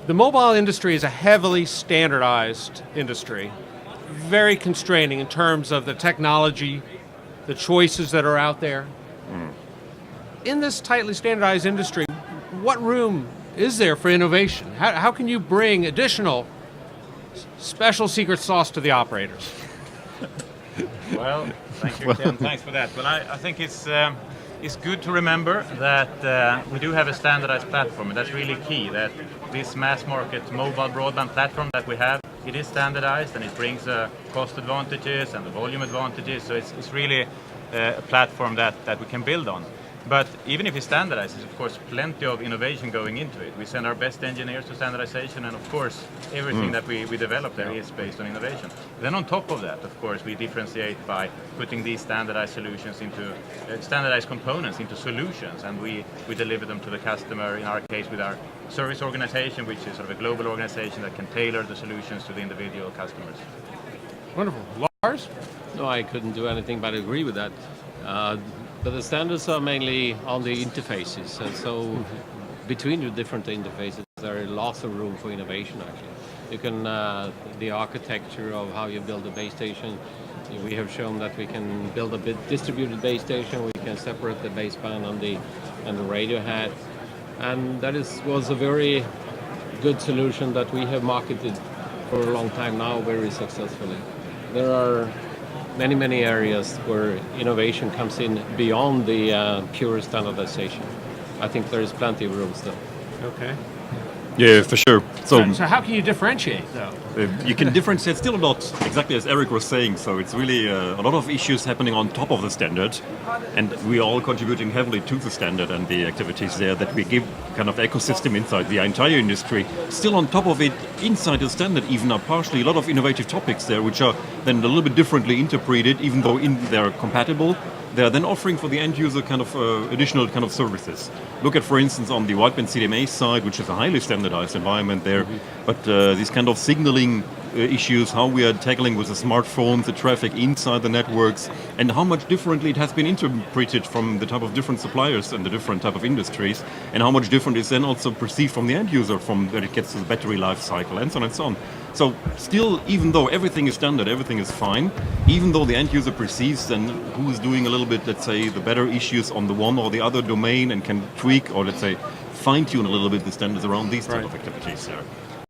The mobile industry is a heavily standardized industry, very constraining in terms of the technology, the choices that are out there. In this tightly standardized industry, what room is there for innovation? How can you bring additional special secret sauce to the operators? Well, thank you, Ken. Thanks for that. Well, I think it's good to remember that we do have a standardized platform, and that's really key, that this mass market mobile broadband platform that we have, it is standardized and it brings cost advantages and the volume advantages, so it's really a platform that we can build on. But even if it's standardized, there's of course plenty of innovation going into it. We send our best engineers to standardization, and of course everything that we develop there is based on innovation. Then on top of that, of course, we differentiate by putting these standardized solutions into standardized components into solutions, and we deliver them to the customer, in our case with our service organization, which is sort of a global organization that can tailor the solutions to the individual customers. Wonderful. Lars? No, I couldn't do anything but agree with that. But the standards are mainly on the interfaces, and so between the different interfaces there is lots of room for innovation actually. You can, the architecture of how you build a base station, we have shown that we can build a bit distributed base station, we can separate the baseband and the radio head, and that was a very good solution that we have marketed for a long time now very successfully. There are many areas where innovation comes in beyond the pure standardization. I think there is plenty of room still. Okay. Yeah, for sure. So how can you differentiate, though? You can differentiate still a lot, exactly as Eric was saying. So it's really a lot of issues happening on top of the standard, and we are all contributing heavily to the standard and the activities there that we give kind of ecosystem inside the entire industry. Still on top of it, inside the standard even are partially a lot of innovative topics there, which are then a little bit differently interpreted, even though they're compatible. They're then offering for the end user kind of additional kind of services. Look at, for instance, on the wideband CDMA side, which is a highly standardized environment there, but these kind of signaling issues, how we are tackling with the smartphones, the traffic inside the networks, and how much differently it has been interpreted from the type of different suppliers and the different type of industries, and how much different is then also perceived from the end user from when it gets to the battery life cycle, and so on and so on. So still, even though everything is standard, everything is fine, even though the end user perceives then who is doing a little bit, let's say, the better issues on the one or the other domain and can tweak or, let's say, fine-tune a little bit the standards around these type of activities there.